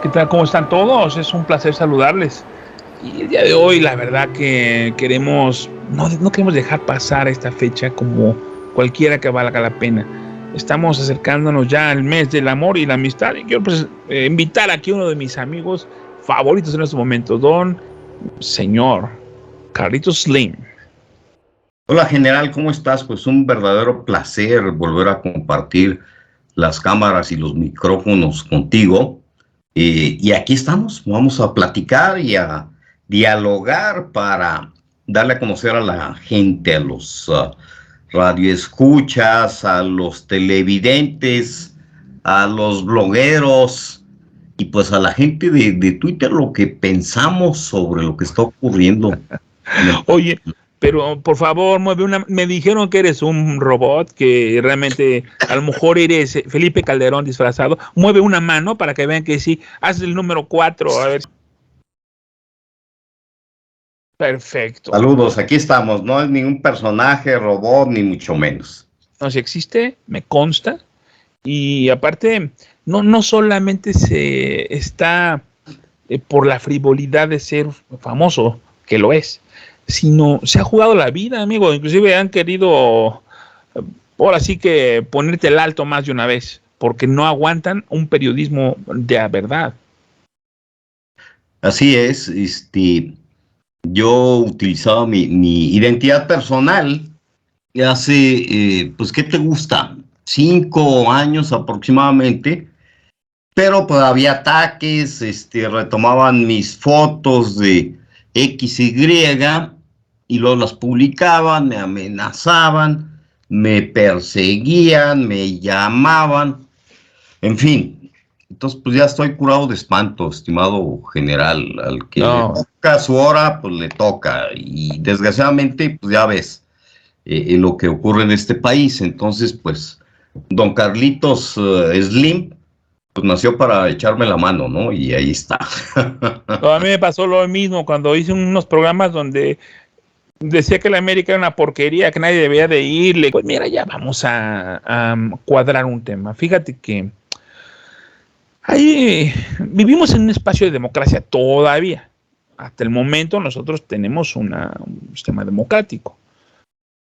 ¿Qué tal? ¿Cómo están todos? Es un placer saludarles. Y el día de hoy, la verdad que no queremos dejar pasar esta fecha como cualquiera que valga la pena. Estamos acercándonos ya al mes del amor y la amistad. Y quiero invitar aquí a uno de mis amigos favoritos en este momento, don señor Carlitos Slim. Hola general, ¿cómo estás? Pues un verdadero placer volver a compartir las cámaras y los micrófonos contigo. Y aquí estamos, vamos a platicar y a dialogar para darle a conocer a la gente, a los radioescuchas, a los televidentes, a los blogueros y pues a la gente de Twitter lo que pensamos sobre lo que está ocurriendo en el país. Oye, pero por favor, me dijeron que eres un robot, que realmente a lo mejor eres Felipe Calderón disfrazado. Mueve una mano para que vean que sí. Haz el número 4. A ver. Perfecto. Saludos, aquí estamos. No es ningún personaje, robot, ni mucho menos. No, si existe, me consta. Y aparte, no solamente se está por la frivolidad de ser famoso, que lo es, sino se ha jugado la vida, amigo. Inclusive han querido, ahora sí que ponerte el alto más de una vez, porque no aguantan un periodismo de verdad. Así es, yo utilizaba mi identidad personal hace, pues, ¿qué te gusta? 5 años aproximadamente, pero pues había ataques, retomaban mis fotos de XY y luego las publicaban, me amenazaban, me perseguían, me llamaban, en fin. Entonces, pues ya estoy curado de espanto, estimado general. Al que le No, toca su hora, pues le toca. Y desgraciadamente, pues ya ves lo que ocurre en este país. Entonces, pues, don Carlitos Slim, pues nació para echarme la mano, ¿no? Y ahí está. a mí me pasó lo mismo cuando hice unos programas donde decía que la América era una porquería, que nadie debía de irle. Pues mira, ya vamos a cuadrar un tema. Fíjate que ahí vivimos en un espacio de democracia todavía. Hasta el momento nosotros tenemos un sistema democrático.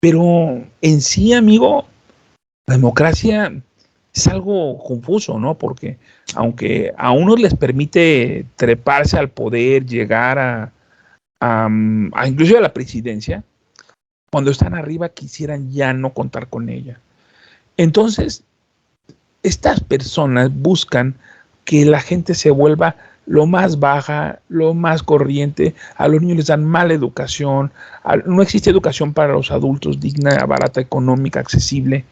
Pero en sí, amigo, la democracia es algo confuso, ¿no? Porque aunque a unos les permite treparse al poder, llegar a inclusive a la presidencia, cuando están arriba quisieran ya no contar con ella. Entonces, estas personas buscan que la gente se vuelva lo más baja, lo más corriente. A los niños les dan mala educación, no existe educación para los adultos digna, barata, económica, accesible.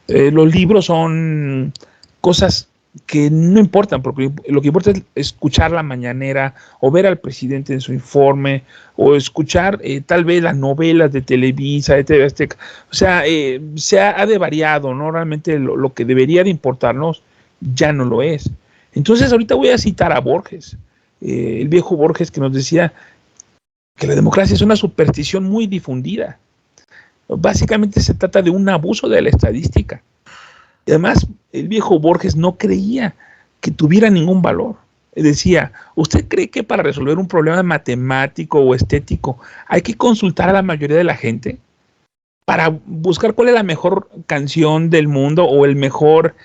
Los libros son cosas que no importan, porque lo que importa es escuchar la mañanera o ver al presidente en su informe o escuchar tal vez las novelas de Televisa, de TV Azteca. O sea, se ha devariado, ¿no? Realmente lo que debería de importarnos ya no lo es. Entonces ahorita voy a citar a Borges, el viejo Borges, que nos decía que la democracia es una superstición muy difundida. Básicamente se trata de un abuso de la estadística. Y además, el viejo Borges no creía que tuviera ningún valor. Decía, ¿usted cree que para resolver un problema matemático o estético hay que consultar a la mayoría de la gente para buscar cuál es la mejor canción del mundo o el mejor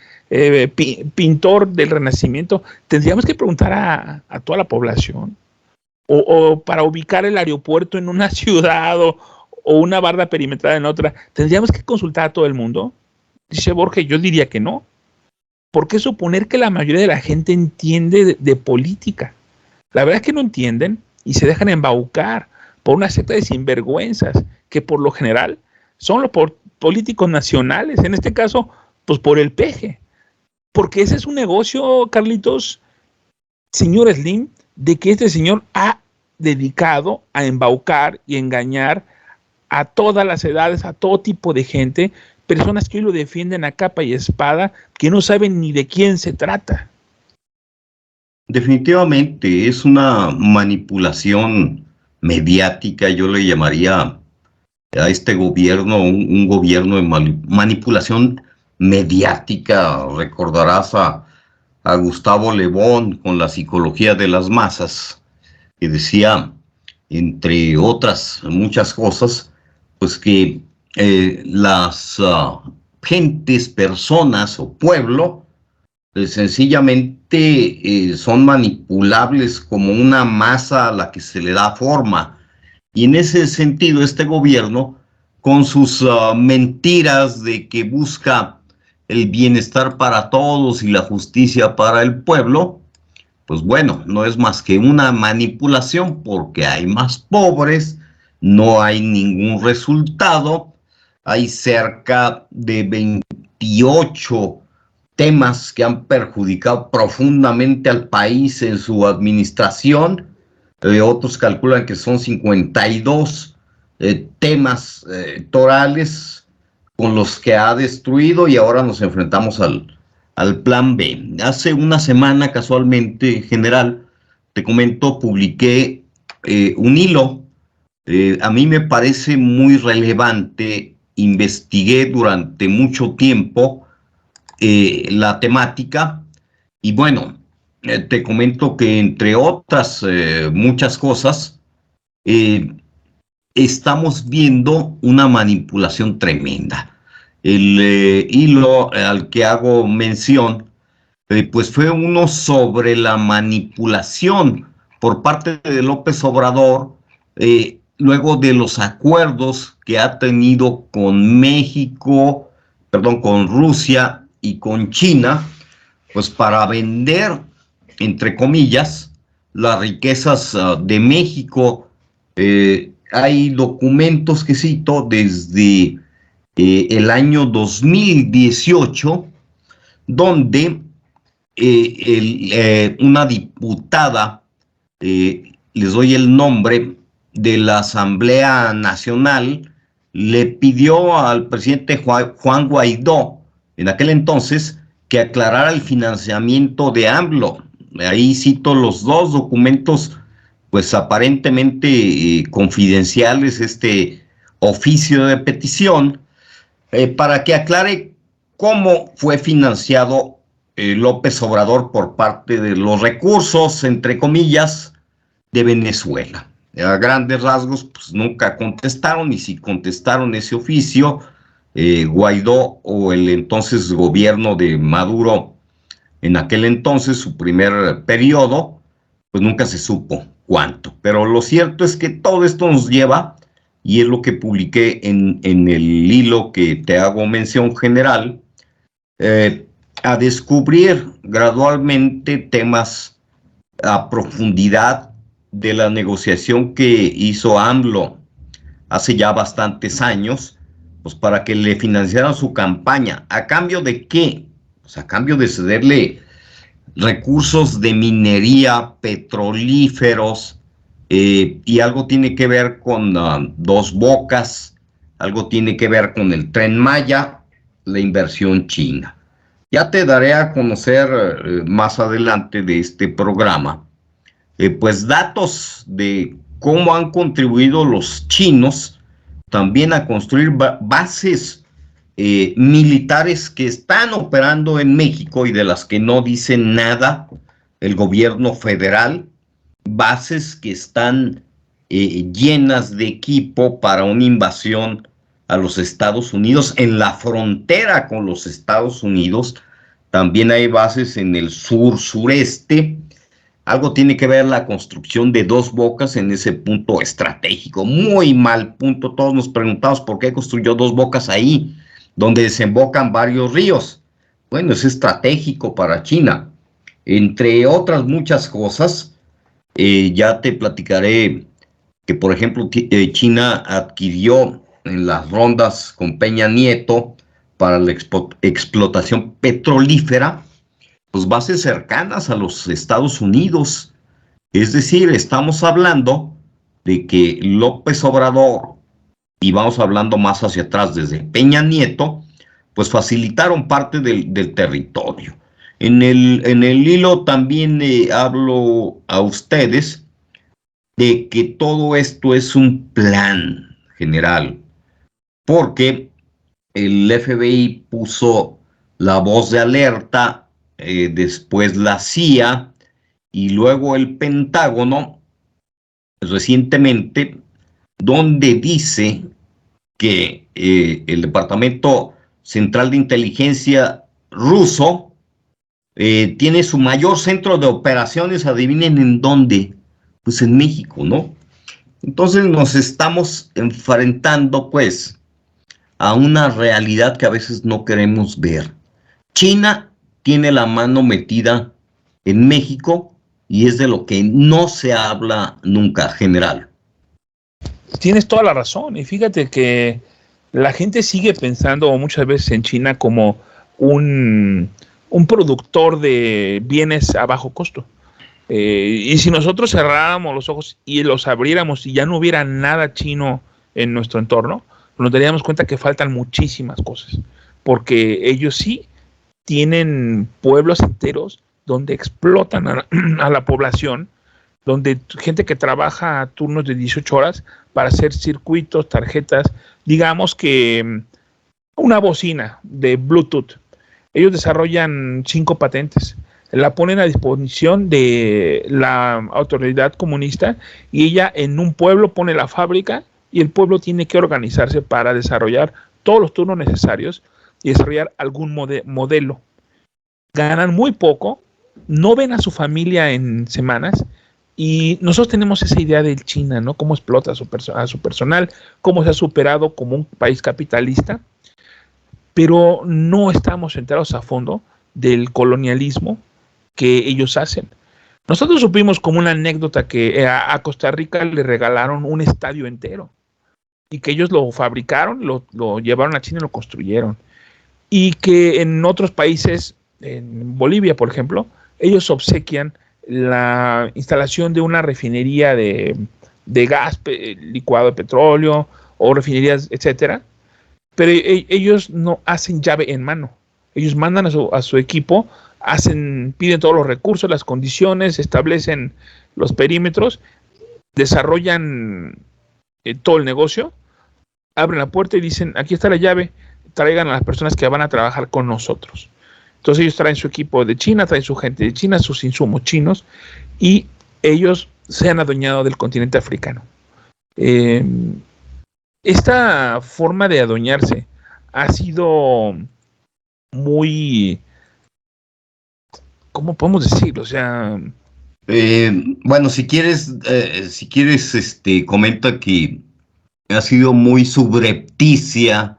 pintor del Renacimiento? Tendríamos que preguntar a toda la población. O para ubicar el aeropuerto en una ciudad o una barda perimetral en otra, ¿tendríamos que consultar a todo el mundo? Dice Borges, yo diría que no. ¿Por qué suponer que la mayoría de la gente entiende de política? La verdad es que no entienden y se dejan embaucar por una secta de sinvergüenzas que por lo general son los políticos nacionales, en este caso, pues por el peje. Porque ese es un negocio, Carlitos, señor Slim, de que este señor ha dedicado a embaucar y engañar a todas las edades, a todo tipo de gente, personas que hoy lo defienden a capa y espada, que no saben ni de quién se trata. Definitivamente es una manipulación mediática, yo le llamaría a este gobierno un gobierno de manipulación mediática. Recordarás a a Gustavo Le Bon con La psicología de las masas, que decía, entre otras muchas cosas, pues que las gentes, personas o pueblo, sencillamente son manipulables como una masa a la que se le da forma. Y en ese sentido, este gobierno, con sus mentiras de que busca el bienestar para todos y la justicia para el pueblo, pues bueno, no es más que una manipulación porque hay más pobres, no hay ningún resultado, hay cerca de 28 temas que han perjudicado profundamente al país en su administración. Otros calculan que son 52 temas torales con los que ha destruido, y ahora nos enfrentamos al plan B. Hace una semana, casualmente, general, te comento, publiqué un hilo. A mí me parece muy relevante. Investigué durante mucho tiempo la temática, y bueno, te comento que entre otras muchas cosas, eh, estamos viendo una manipulación tremenda. El hilo al que hago mención, pues fue uno sobre la manipulación por parte de López Obrador, luego de los acuerdos que ha tenido con México, perdón, con Rusia y con China, pues para vender, entre comillas, las riquezas de México. Hay documentos que cito desde el año 2018, donde una diputada, les doy el nombre, de la Asamblea Nacional, le pidió al presidente Juan Guaidó, en aquel entonces, que aclarara el financiamiento de AMLO. Ahí cito los dos documentos, pues aparentemente confidenciales, este oficio de petición, para que aclare cómo fue financiado López Obrador por parte de los recursos, entre comillas, de Venezuela. A grandes rasgos, pues nunca contestaron, y si contestaron ese oficio, Guaidó o el entonces gobierno de Maduro, en aquel entonces, su primer periodo, pues nunca se supo cuánto. Pero lo cierto es que todo esto nos lleva, y es lo que publiqué en el hilo que te hago mención general, a descubrir gradualmente temas a profundidad de la negociación que hizo AMLO hace ya bastantes años, pues para que le financiaran su campaña. ¿A cambio de qué? Pues a cambio de cederle recursos de minería, petrolíferos, y algo tiene que ver con Dos Bocas, algo tiene que ver con el Tren Maya, la inversión china. Ya te daré a conocer más adelante de este programa, pues datos de cómo han contribuido los chinos también a construir bases militares que están operando en México y de las que no dicen nada el gobierno federal, bases que están llenas de equipo para una invasión a los Estados Unidos. En la frontera con los Estados Unidos también hay bases en el sureste. Algo tiene que ver la construcción de Dos Bocas en ese punto estratégico, muy mal punto. Todos nos preguntamos por qué construyó Dos Bocas ahí, donde desembocan varios ríos. Bueno, es estratégico para China, entre otras muchas cosas. Ya te platicaré que, por ejemplo, China adquirió en las rondas con Peña Nieto para la explotación petrolífera, pues bases cercanas a los Estados Unidos. Es decir, estamos hablando de que López Obrador, y vamos hablando más hacia atrás desde Peña Nieto, pues facilitaron parte del territorio. En el hilo también hablo a ustedes de que todo esto es un plan general, porque el FBI puso la voz de alerta después la CIA y luego el Pentágono recientemente, donde dice que el Departamento Central de Inteligencia ruso tiene su mayor centro de operaciones, adivinen en dónde, pues en México, ¿no? Entonces nos estamos enfrentando pues a una realidad que a veces no queremos ver. China tiene la mano metida en México y es de lo que no se habla nunca, general. Tienes toda la razón. Y fíjate que la gente sigue pensando muchas veces en China como un productor de bienes a bajo costo. Y si nosotros cerráramos los ojos y los abriéramos y ya no hubiera nada chino en nuestro entorno, nos daríamos cuenta que faltan muchísimas cosas. Porque ellos sí tienen pueblos enteros donde explotan a la población, donde gente que trabaja a turnos de 18 horas para hacer circuitos, tarjetas, digamos que una bocina de Bluetooth. Ellos desarrollan 5 patentes, la ponen a disposición de la autoridad comunista y ella en un pueblo pone la fábrica y el pueblo tiene que organizarse para desarrollar todos los turnos necesarios y desarrollar algún modelo. Ganan muy poco, no ven a su familia en semanas y nosotros tenemos esa idea de China, ¿no? Cómo explota a su personal, cómo se ha superado como un país capitalista, pero no estamos enterados a fondo del colonialismo que ellos hacen. Nosotros supimos como una anécdota que a Costa Rica le regalaron un estadio entero y que ellos lo fabricaron, lo llevaron a China y lo construyeron. Y que en otros países, en Bolivia, por ejemplo, ellos obsequian la instalación de una refinería de gas licuado de petróleo o refinerías, etcétera, pero ellos no hacen llave en mano. Ellos mandan a su equipo, piden todos los recursos, las condiciones, establecen los perímetros, desarrollan todo el negocio, abren la puerta y dicen, aquí está la llave, traigan a las personas que van a trabajar con nosotros. Entonces ellos traen su equipo de China, traen su gente de China, sus insumos chinos, y ellos se han adueñado del continente africano. Esta forma de adueñarse ha sido muy, ¿cómo podemos decirlo? O sea, Bueno, si quieres, comenta que ha sido muy subrepticia.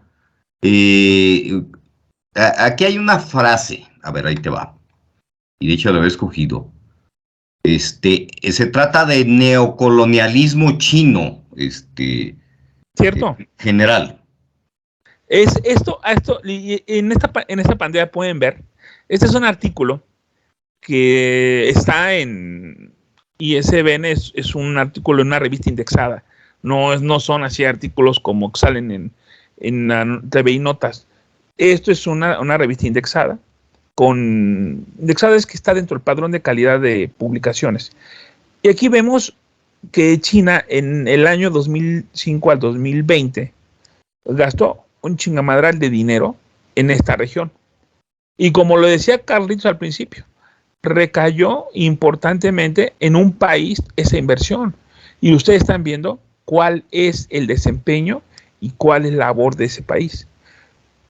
Eh, Aquí hay una frase, a ver, ahí te va, y de hecho la he escogido. Se trata de neocolonialismo chino, ¿cierto? general. Es esto en esta pantalla pueden ver, este es un artículo que está en ISBN, es un artículo en una revista indexada, no son así artículos como que salen en la TV y Notas. Esto es una revista indexada, indexada es que está dentro del padrón de calidad de publicaciones. Y aquí vemos que China en el año 2005 al 2020 gastó un chingamadral de dinero en esta región. Y como lo decía Carlitos al principio, recayó importantemente en un país esa inversión. Y ustedes están viendo cuál es el desempeño y cuál es la labor de ese país.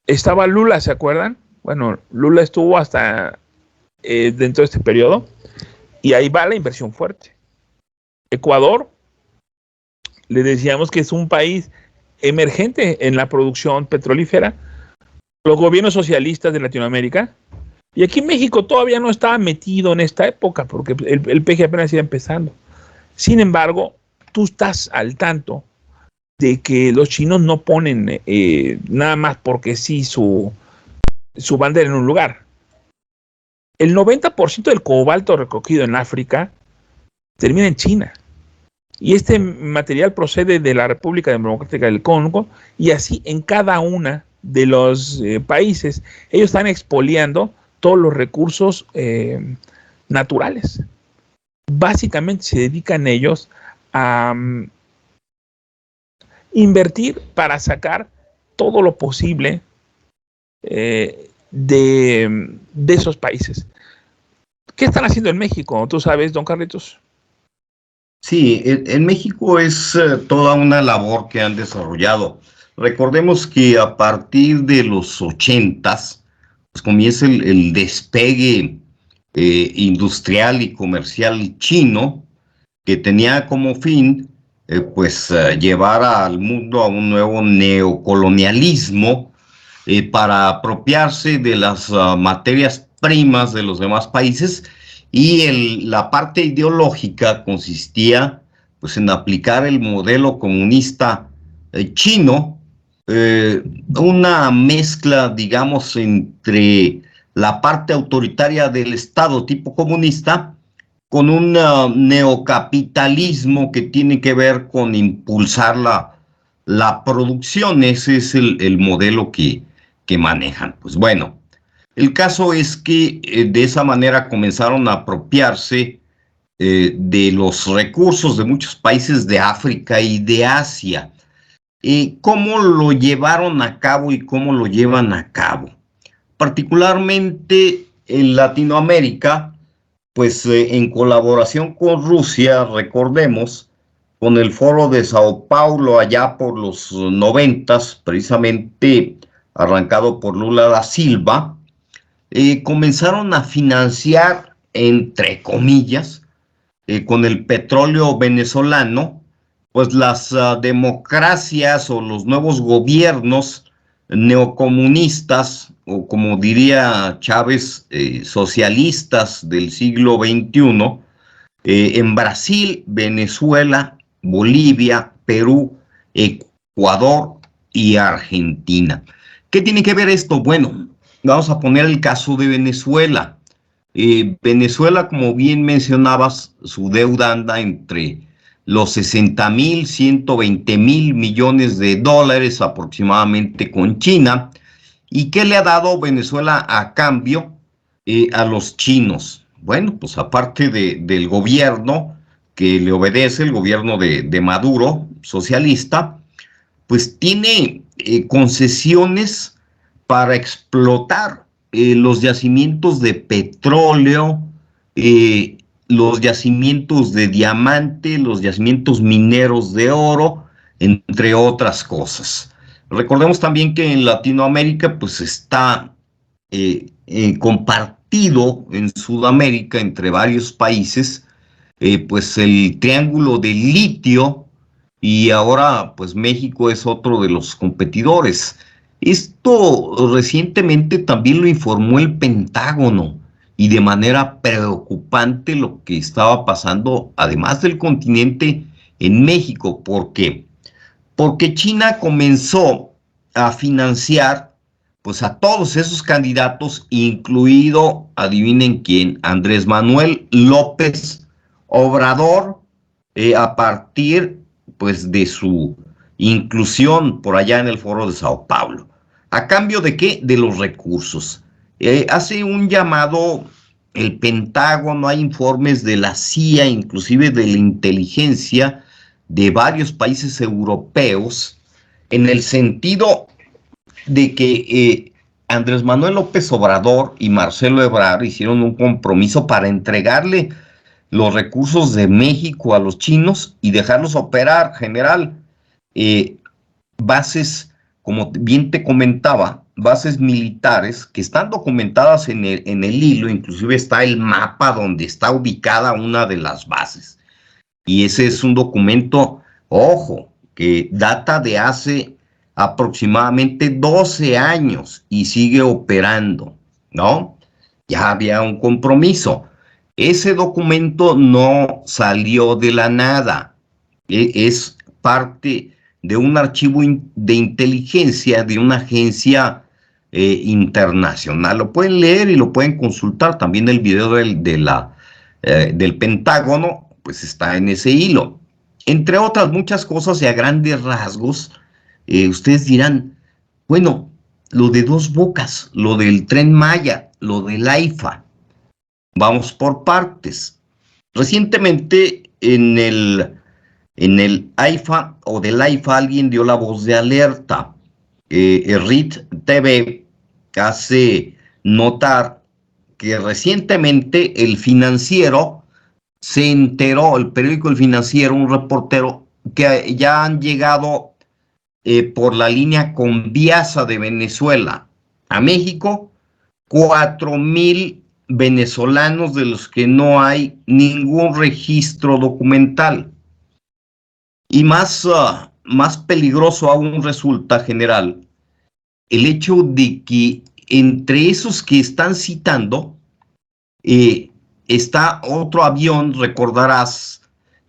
Estaba Lula, ¿se acuerdan? Bueno, Lula estuvo hasta dentro de este periodo y ahí va la inversión fuerte. Ecuador, le decíamos que es un país emergente en la producción petrolífera. Los gobiernos socialistas de Latinoamérica. Y aquí México todavía no estaba metido en esta época porque el PG apenas iba empezando. Sin embargo, tú estás al tanto de que los chinos no ponen nada más porque sí su bandera en un lugar. El 90% del cobalto recogido en África termina en China. Y este material procede de la República Democrática del Congo y así en cada una de los países. Ellos están expoliando todos los recursos naturales. Básicamente se dedican ellos a invertir para sacar todo lo posible de esos países. ¿Qué están haciendo en México? ¿Tú sabes, don Carlitos? Sí, en México es toda una labor que han desarrollado. Recordemos que a partir de los 80s, pues comienza el despegue industrial y comercial chino, que tenía como fin, llevar al mundo a un nuevo neocolonialismo para apropiarse de las materias primas de los demás países, y la parte ideológica consistía pues en aplicar el modelo comunista chino, eh, una mezcla, digamos, entre la parte autoritaria del Estado tipo comunista con un neocapitalismo que tiene que ver con impulsar la producción. Ese es el modelo que manejan. Pues bueno, el caso es que de esa manera comenzaron a apropiarse de los recursos de muchos países de África y de Asia. ¿Cómo lo llevaron a cabo y cómo lo llevan a cabo? Particularmente en Latinoamérica, pues en colaboración con Rusia, recordemos, con el Foro de Sao Paulo allá por los 90s, precisamente arrancado por Lula da Silva, comenzaron a financiar, entre comillas, con el petróleo venezolano, pues las democracias o los nuevos gobiernos neocomunistas, o como diría Chávez, socialistas del siglo XXI, en Brasil, Venezuela, Bolivia, Perú, Ecuador y Argentina. ¿Qué tiene que ver esto? Bueno, vamos a poner el caso de Venezuela. Venezuela, como bien mencionabas, su deuda anda entre los 60,000, 120,000 millones de dólares aproximadamente con China. ¿Y qué le ha dado Venezuela a cambio a los chinos? Bueno, pues aparte del gobierno que le obedece, el gobierno de Maduro, socialista, pues tiene concesiones para explotar los yacimientos de petróleo, eh, los yacimientos de diamante, los yacimientos mineros de oro, entre otras cosas. Recordemos también que en Latinoamérica pues está compartido en Sudamérica entre varios países, pues el triángulo del litio, y ahora pues México es otro de los competidores. Esto recientemente también lo informó el Pentágono, y de manera preocupante lo que estaba pasando, además del continente, en México. ¿Por qué? Porque China comenzó a financiar pues a todos esos candidatos, incluido, adivinen quién, Andrés Manuel López Obrador, a partir pues de su inclusión por allá en el Foro de Sao Paulo. ¿A cambio de qué? De los recursos. Hace un llamado el Pentágono, hay informes de la CIA, inclusive de la inteligencia de varios países europeos, en el sentido de que Andrés Manuel López Obrador y Marcelo Ebrard hicieron un compromiso para entregarle los recursos de México a los chinos y dejarlos operar, general. Eh, Bases, como bien te comentaba, bases militares que están documentadas en el hilo, inclusive está el mapa donde está ubicada una de las bases. Y ese es un documento, ojo, que data de hace aproximadamente 12 años y sigue operando, ¿no? Ya había un compromiso. Ese documento no salió de la nada, es parte de un archivo de inteligencia de una agencia internacional. Lo pueden leer y lo pueden consultar. También el video del Pentágono pues está en ese hilo. Entre otras muchas cosas, y a grandes rasgos, ustedes dirán, bueno, lo de Dos Bocas, lo del Tren Maya, lo del AIFA, vamos por partes. Recientemente en el AIFA o del AIFA alguien dio la voz de alerta. RIT TV hace notar que recientemente el Financiero se enteró, el periódico El Financiero, un reportero, que ya han llegado por la línea Conviasa de Venezuela a México 4,000 venezolanos de los que no hay ningún registro documental. Y más peligroso aún resulta, general, el hecho de que entre esos que están citando está otro avión. Recordarás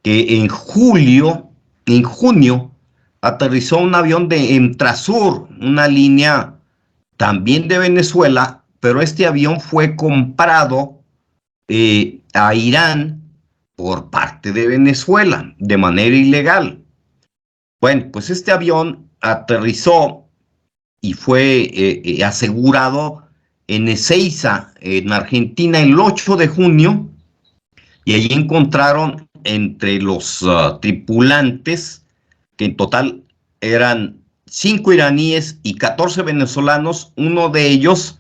que en junio, aterrizó un avión de Entrasur, una línea también de Venezuela, pero este avión fue comprado a Irán por parte de Venezuela de manera ilegal. Bueno, pues este avión aterrizó y fue asegurado en Ezeiza, en Argentina, el 8 de junio, y allí encontraron entre los tripulantes, que en total eran 5 iraníes y 14 venezolanos, uno de ellos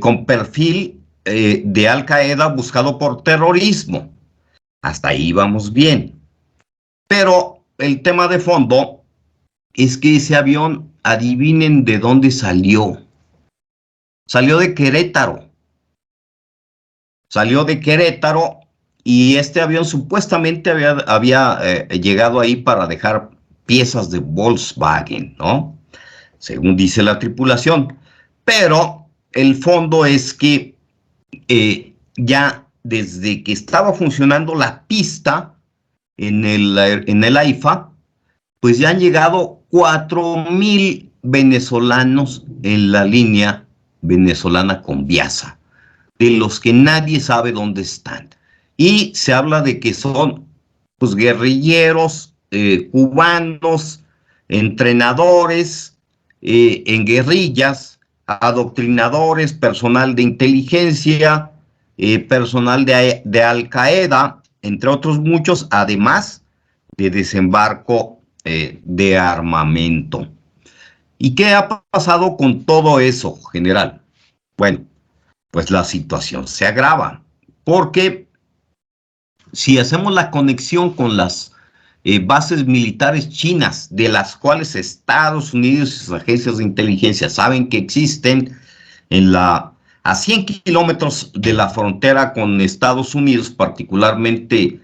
con perfil de Al Qaeda buscado por terrorismo. Hasta ahí vamos bien. Pero el tema de fondo es que ese avión, adivinen de dónde salió. Salió de Querétaro. Salió de Querétaro y este avión supuestamente había llegado ahí para dejar piezas de Volkswagen, ¿no? Según dice la tripulación. Pero el fondo es que ya desde que estaba funcionando la pista en el AIFA, pues ya han llegado 4,000 venezolanos en la línea venezolana Conviasa, de los que nadie sabe dónde están. Y se habla de que son pues guerrilleros, cubanos, entrenadores en guerrillas, adoctrinadores, personal de inteligencia, personal de Al Qaeda, entre otros muchos, además de desembarco de armamento. ¿Y qué ha pasado con todo eso, general? Bueno, pues la situación se agrava, porque si hacemos la conexión con las bases militares chinas, de las cuales Estados Unidos y sus agencias de inteligencia saben que existen a 100 kilómetros de la frontera con Estados Unidos, particularmente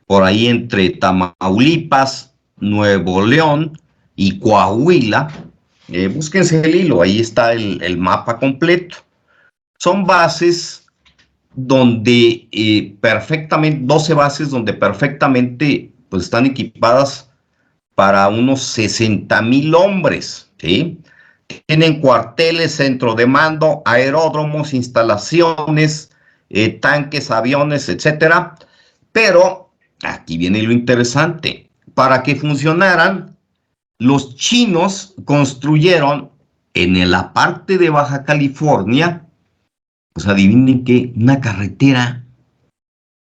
por ahí entre Tamaulipas, Nuevo León y Coahuila. Búsquense el hilo, ahí está el mapa completo. Son bases donde 12 bases donde perfectamente pues están equipadas para unos 60,000 hombres, ¿sí? Tienen cuarteles, centro de mando, aeródromos, instalaciones, tanques, aviones, etcétera. Pero aquí viene lo interesante. Para que funcionaran, los chinos construyeron en la parte de Baja California, pues adivinen qué, una carretera.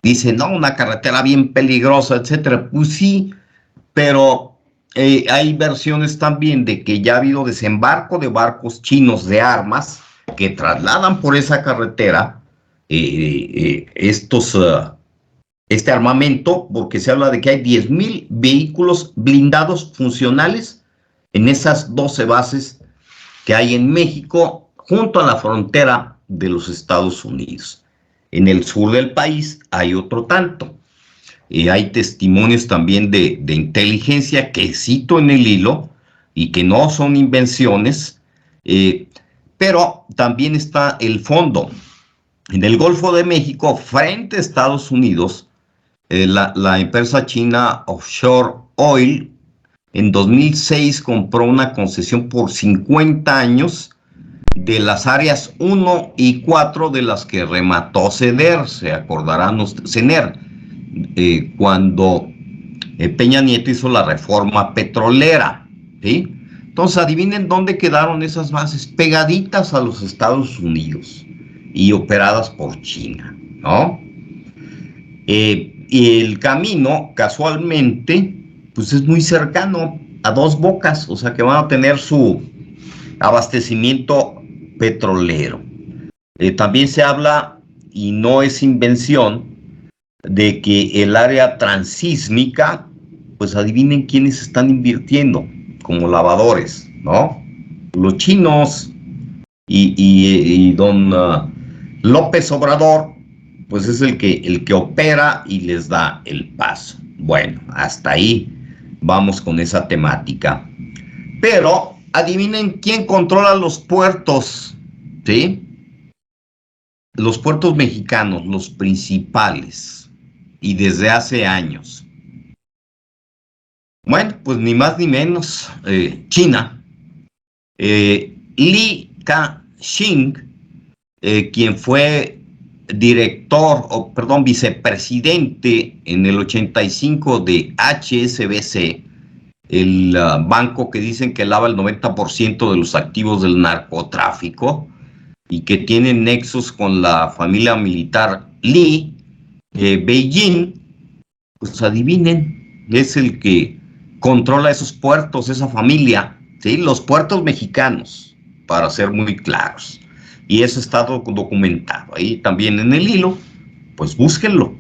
Dicen, no, una carretera bien peligrosa, etcétera. Pues sí, pero hay versiones también de que ya ha habido desembarco de barcos chinos de armas que trasladan por esa carretera este armamento, porque se habla de que hay 10,000 vehículos blindados funcionales en esas 12 bases que hay en México, junto a la frontera de los Estados Unidos. En el sur del país hay otro tanto. Hay testimonios también de inteligencia que cito en el hilo y que no son invenciones, pero también está el fondo. En el Golfo de México, frente a Estados Unidos, la empresa china Offshore Oil en 2006 compró una concesión por 50 años de las áreas 1 y 4 de las que remató CENER, se acordarán ustedes, CENER, cuando Peña Nieto hizo la reforma petrolera, ¿sí? Entonces, adivinen dónde quedaron esas bases, pegaditas a los Estados Unidos y operadas por China, ¿no? Y el camino, casualmente, pues es muy cercano a Dos Bocas, o sea que van a tener su abastecimiento petrolero. También se habla y no es invención, de que el área transísmica, pues adivinen quiénes están invirtiendo como lavadores, ¿no? Los chinos y don López Obrador, pues es el que opera y les da el paso. Bueno, hasta ahí vamos con esa temática. Pero adivinen quién controla los puertos, ¿sí? Los puertos mexicanos, los principales, y desde hace años. Bueno, pues ni más ni menos, China. Li Ka-shing, quien fue director, o perdón, vicepresidente en el 85 de HSBC, el banco que dicen que lava el 90% de los activos del narcotráfico y que tiene nexos con la familia militar Li, Beijing, pues adivinen, es el que controla esos puertos, esa familia, ¿sí? Los puertos mexicanos, para ser muy claros. Y eso está documentado. Ahí también en el hilo, pues búsquenlo.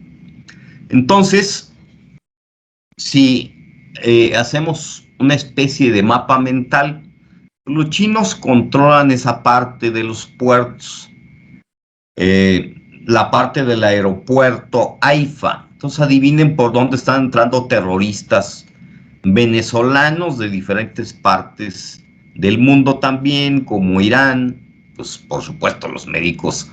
Entonces, si hacemos una especie de mapa mental, los chinos controlan esa parte de los puertos, la parte del aeropuerto AIFA. Entonces adivinen por dónde están entrando terroristas venezolanos de diferentes partes del mundo también, como Irán, pues por supuesto los médicos,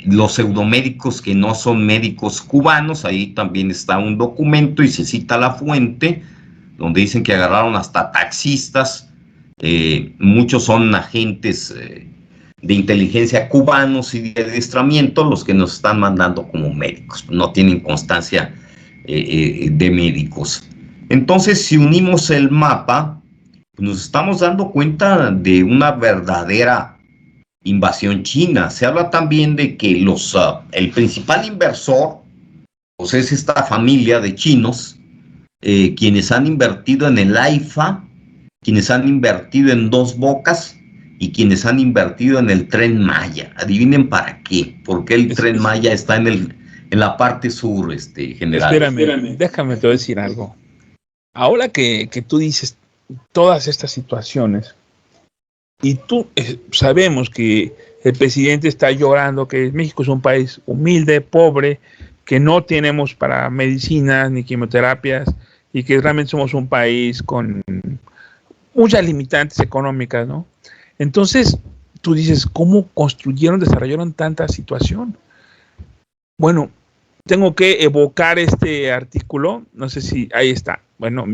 los pseudomédicos que no son médicos cubanos, ahí también está un documento y se cita la fuente, donde dicen que agarraron hasta taxistas, muchos son agentes de inteligencia cubanos y de adiestramiento los que nos están mandando como médicos, no tienen constancia de médicos. Entonces, si unimos el mapa, nos estamos dando cuenta de una verdadera invasión china. Se habla también de que el principal inversor, pues es esta familia de chinos, quienes han invertido en el AIFA, quienes han invertido en Dos Bocas y quienes han invertido en el Tren Maya. Adivinen para qué, porque el Tren Maya está en la parte sur, general. Espérame, déjame te decir algo. Ahora que tú dices todas estas situaciones, y tú sabemos que el presidente está llorando, que México es un país humilde, pobre, que no tenemos para medicinas ni quimioterapias, y que realmente somos un país con muchas limitantes económicas, ¿no? Entonces, tú dices, ¿cómo construyeron, desarrollaron tanta situación? Bueno, tengo que evocar este artículo, no sé si ahí está. Bueno,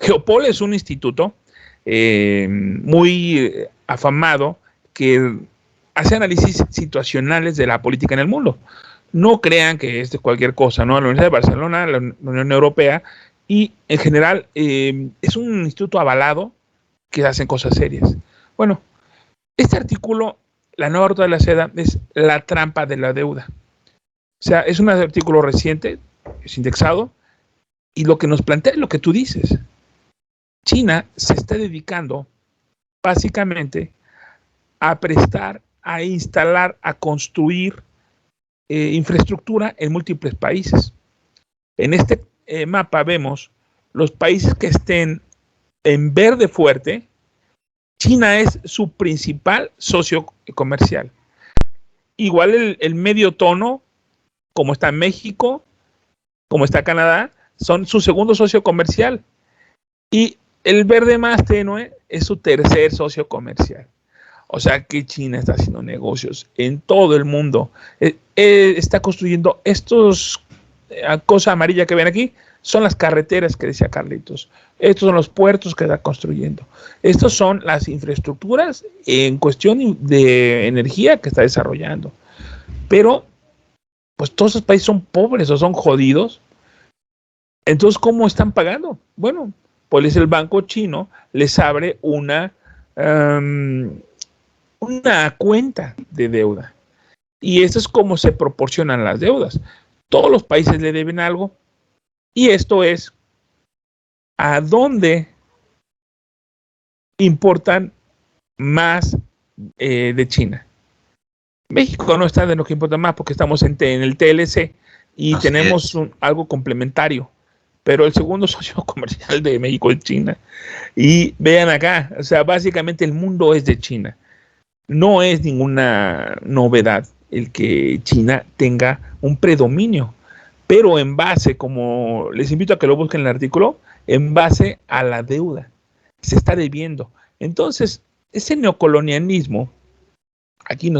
Geopol es un instituto muy afamado que hace análisis situacionales de la política en el mundo. No crean que es de cualquier cosa, ¿no? La Universidad de Barcelona, la Unión Europea, y en general es un instituto avalado que hacen cosas serias. Bueno, este artículo, la nueva ruta de la seda, es la trampa de la deuda. O sea, es un artículo reciente, es indexado, y lo que nos plantea es lo que tú dices. China se está dedicando básicamente a prestar, a instalar, a construir infraestructura en múltiples países. En este mapa vemos los países que estén en verde fuerte. China es su principal socio comercial. Igual el medio tono, como está México, como está Canadá, son su segundo socio comercial. Y el verde más tenue es su tercer socio comercial. O sea que China está haciendo negocios en todo el mundo. Está construyendo estos cosas amarillas que ven aquí, son las carreteras que decía Carlitos. Estos son los puertos que está construyendo. Estos son las infraestructuras en cuestión de energía que está desarrollando. Pero, pues todos esos países son pobres o son jodidos. Entonces, ¿cómo están pagando? Bueno, pues el banco chino les abre una cuenta de deuda. Y esto es como se proporcionan las deudas. Todos los países le deben algo. Y esto es a dónde importan más de China. México no está de lo que importa más porque estamos en el TLC y Así tenemos es. algo complementario. Pero el segundo socio comercial de México es China. Y vean acá, o sea, básicamente el mundo es de China. No es ninguna novedad el que China tenga un predominio, pero en base, como les invito a que lo busquen en el artículo, en base a la deuda. Se está debiendo. Entonces, ese neocolonialismo, aquí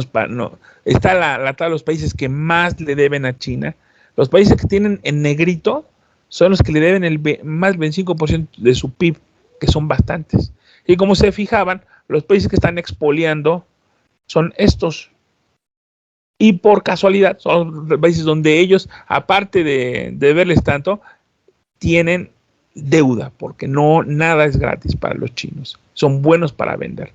está la tabla de los países que más le deben a China. Los países que tienen en negrito son los que le deben más del 25% de su PIB, que son bastantes. Y como se fijaban, los países que están expoliando son estos. Y por casualidad, son los países donde ellos, aparte de verles tanto, tienen deuda, porque no nada es gratis para los chinos. Son buenos para vender.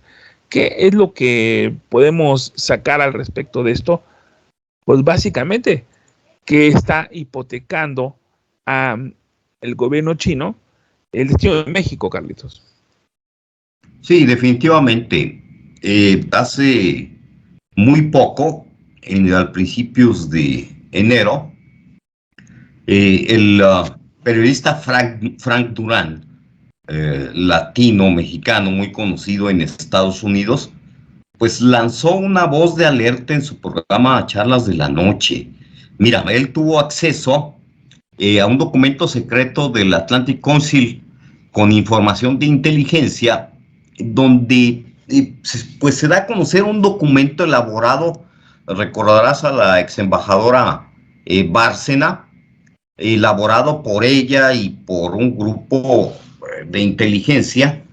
¿Qué es lo que podemos sacar al respecto de esto? Pues básicamente que está hipotecando al gobierno chino el destino de México, Carlitos. Sí, definitivamente. Hace muy poco, a principios de enero, el periodista Frank Durán, latino, mexicano, muy conocido en Estados Unidos, pues lanzó una voz de alerta en su programa Charlas de la Noche. Mira, él tuvo acceso a un documento secreto del Atlantic Council con información de inteligencia, donde pues se da a conocer un documento elaborado, recordarás a la ex embajadora Bárcena, elaborado por ella y por un grupo de inteligencia,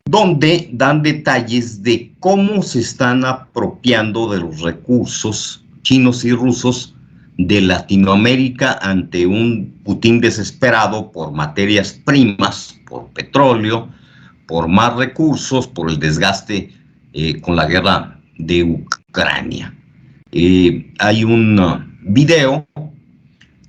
donde dan detalles de cómo se están apropiando de los recursos chinos y rusos de Latinoamérica ante un Putin desesperado por materias primas, por petróleo, por más recursos, por el desgaste con la guerra de Ucrania. Hay un video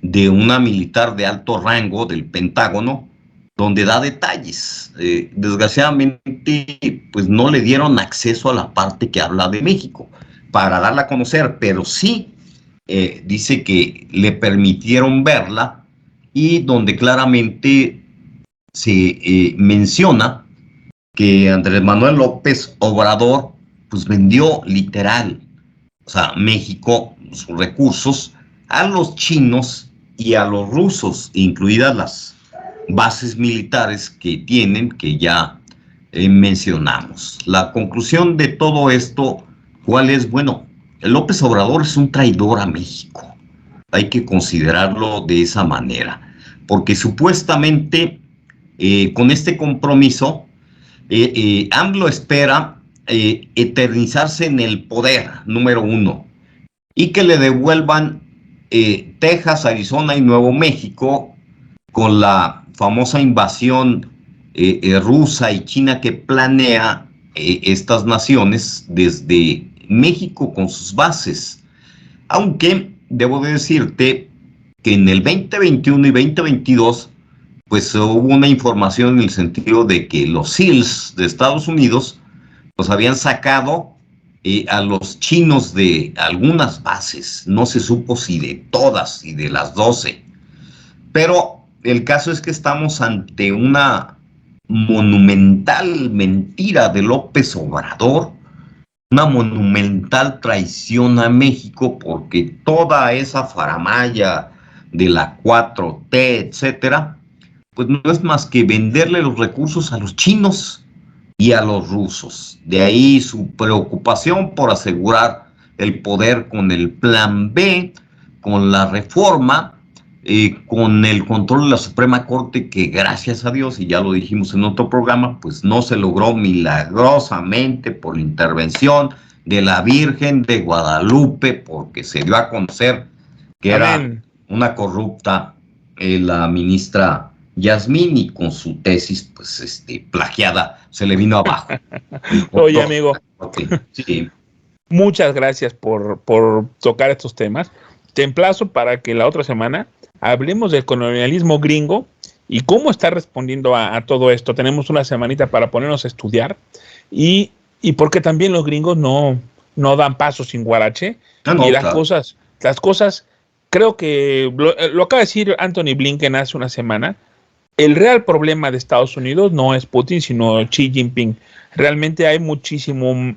de una militar de alto rango del Pentágono donde da detalles. Desgraciadamente, pues no le dieron acceso a la parte que habla de México para darla a conocer, pero sí dice que le permitieron verla y donde claramente se menciona que Andrés Manuel López Obrador pues vendió literal, o sea, México, sus recursos a los chinos y a los rusos, incluidas las bases militares que tienen, que ya mencionamos. La conclusión de todo esto, ¿cuál es? Bueno, López Obrador es un traidor a México. Hay que considerarlo de esa manera, porque supuestamente con este compromiso, AMLO espera eternizarse en el poder, número uno, y que le devuelvan Texas, Arizona y Nuevo México con la famosa invasión rusa y china que planea estas naciones desde México con sus bases. Aunque debo de decirte que en el 2021 y 2022 pues hubo una información en el sentido de que los SEALs de Estados Unidos pues habían sacado a los chinos de algunas bases, no se supo si de todas y de las 12, pero el caso es que estamos ante una monumental mentira de López Obrador, una monumental traición a México, porque toda esa faramalla de la 4T, etcétera, pues no es más que venderle los recursos a los chinos y a los rusos. De ahí su preocupación por asegurar el poder con el plan B, con la reforma, con el control de la Suprema Corte, que gracias a Dios, y ya lo dijimos en otro programa, pues no se logró milagrosamente por la intervención de la Virgen de Guadalupe, porque se dio a conocer que era Amén. una corrupta la ministra Yasmín, y con su tesis pues plagiada se le vino abajo el Oye, control. amigo, Sí, muchas gracias por tocar estos temas. Te emplazo para que la otra semana hablemos del colonialismo gringo y cómo está respondiendo a todo esto. Tenemos una semanita para ponernos a estudiar y porque también los gringos no dan paso sin guarache. No, Y las claro. cosas, creo que lo acaba de decir Anthony Blinken hace una semana. El real problema de Estados Unidos no es Putin, sino Xi Jinping. Realmente hay muchísimo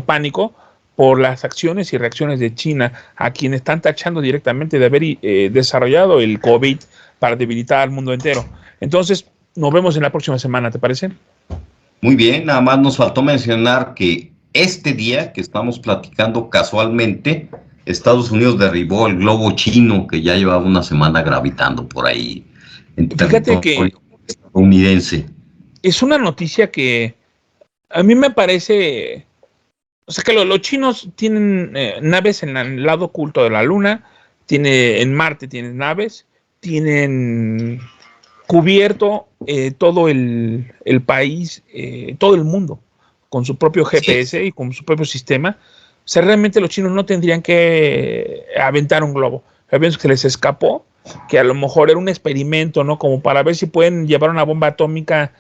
pánico por las acciones y reacciones de China, a quienes están tachando directamente de haber desarrollado el COVID para debilitar al mundo entero. Entonces, nos vemos en la próxima semana, ¿te parece? Muy bien, nada más nos faltó mencionar que este día que estamos platicando casualmente, Estados Unidos derribó el globo chino que ya llevaba una semana gravitando por ahí en Fíjate que territorio estadounidense. es una noticia que a mí me parece, o sea, que los chinos tienen naves en el lado oculto de la Luna, en Marte tienen naves, tienen cubierto todo el país, todo el mundo, con su propio Sí, GPS y con su propio sistema. O sea, realmente los chinos no tendrían que aventar un globo. Pienso que se les escapó, que a lo mejor era un experimento, ¿no? Como para ver si pueden llevar una bomba atómica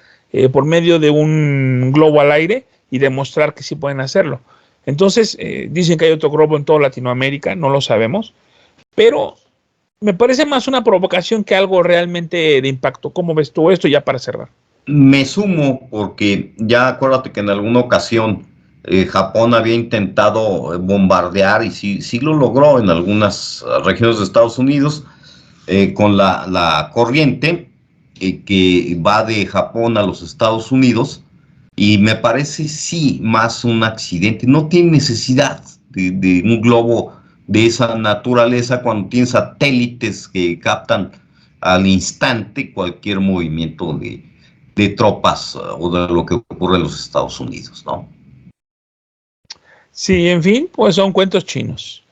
por medio de un globo al aire y demostrar que sí pueden hacerlo. Entonces, dicen que hay otro globo en toda Latinoamérica, no lo sabemos, pero me parece más una provocación que algo realmente de impacto. ¿Cómo ves tú esto ya para cerrar? me sumo porque ya acuérdate que en alguna ocasión Japón había intentado bombardear y sí, sí lo logró en algunas regiones de Estados Unidos con la corriente que va de Japón a los Estados Unidos y me parece sí más un accidente. No tiene necesidad de un globo de esa naturaleza cuando tiene satélites que captan al instante cualquier movimiento de tropas o de lo que ocurre en los Estados Unidos, ¿no? Sí, en fin, pues son cuentos chinos.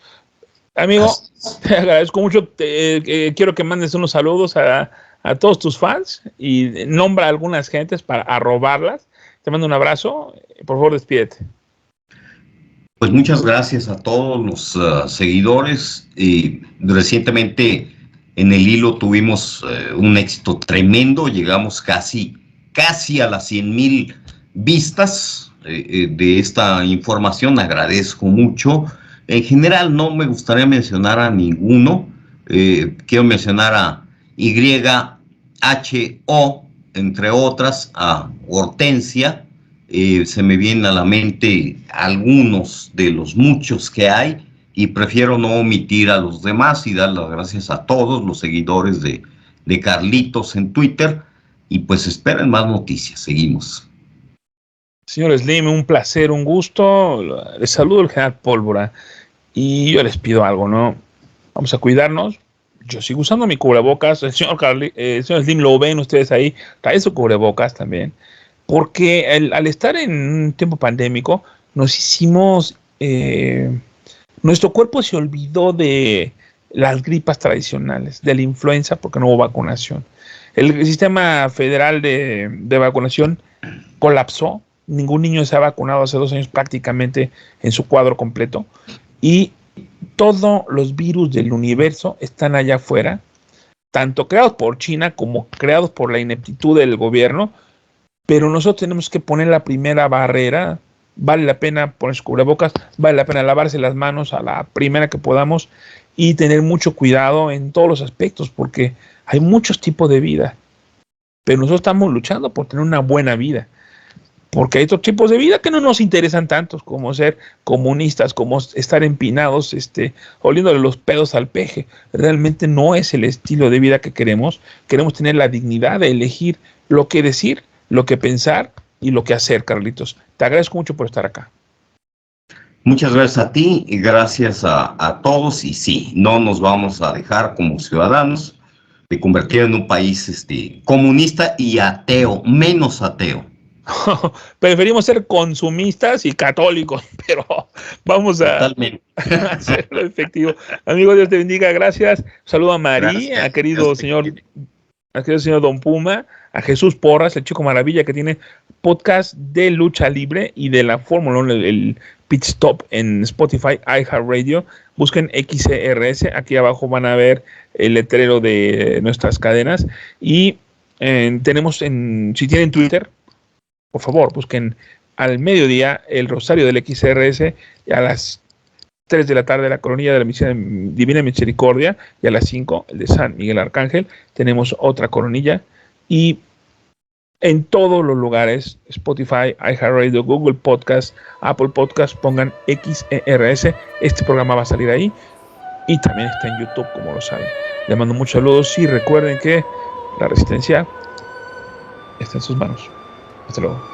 Amigo, Así es. te agradezco mucho. Quiero que mandes unos saludos a todos tus fans y nombra a algunas gentes para arrobarlas. Te mando un abrazo. Por favor, despídete. Pues muchas gracias a todos los seguidores. Recientemente en el hilo tuvimos un éxito tremendo, llegamos casi a las 100,000 vistas de esta información, agradezco mucho. En general no me gustaría mencionar a ninguno, quiero mencionar a YHO, entre otras, a Hortensia. Se me vienen a la mente algunos de los muchos que hay y prefiero no omitir a los demás y dar las gracias a todos los seguidores de Carlitos en Twitter y pues esperen más noticias, seguimos. Señor Slim, un placer, un gusto. Les saludo el general Pólvora y yo les pido algo, ¿no? Vamos a cuidarnos. Yo sigo usando mi cubrebocas. El señor Slim lo ven ustedes ahí. Trae su cubrebocas también. Porque al estar en un tiempo pandémico, nos hicimos, nuestro cuerpo se olvidó de las gripas tradicionales, de la influenza, porque no hubo vacunación. El sistema federal de vacunación colapsó. Ningún niño se ha vacunado hace 2 años prácticamente en su cuadro completo. Y todos los virus del universo están allá afuera, tanto creados por China como creados por la ineptitud del gobierno, pero nosotros tenemos que poner la primera barrera. Vale la pena ponerse cubrebocas, vale la pena lavarse las manos a la primera que podamos y tener mucho cuidado en todos los aspectos, porque hay muchos tipos de vida, pero nosotros estamos luchando por tener una buena vida, porque hay otros tipos de vida que no nos interesan tantos, como ser comunistas, como estar empinados, oliéndole los pedos al peje. Realmente no es el estilo de vida que queremos. Queremos tener la dignidad de elegir lo que decir, lo que pensar y lo que hacer, Carlitos. Te agradezco mucho por estar acá. Muchas gracias a ti y gracias a todos y sí, no nos vamos a dejar como ciudadanos de convertir en un país comunista y ateo, menos ateo. Preferimos ser consumistas y católicos, pero vamos a Totalmente. hacerlo efectivo. Amigo, Dios te bendiga, gracias. Saludo a María, Gracias. Dios te quiere. al querido señor Don Puma, a Jesús Porras, el chico maravilla que tiene podcast de lucha libre y de la Fórmula 1, el Pit Stop en Spotify, iHeartRadio. Busquen XCRS, aquí abajo van a ver el letrero de nuestras cadenas. Y tenemos si tienen Twitter, por favor, busquen al mediodía el Rosario del XRS, y a las 3 de la tarde la coronilla de la Divina Misericordia, y a las 5 el de San Miguel Arcángel. Tenemos otra coronilla, y en todos los lugares, Spotify, iHeartRadio, Google Podcast, Apple Podcast, pongan XERS. Este programa va a salir ahí, y también está en YouTube, como lo saben. Les mando muchos saludos y recuerden que la resistencia está en sus manos. Hasta luego.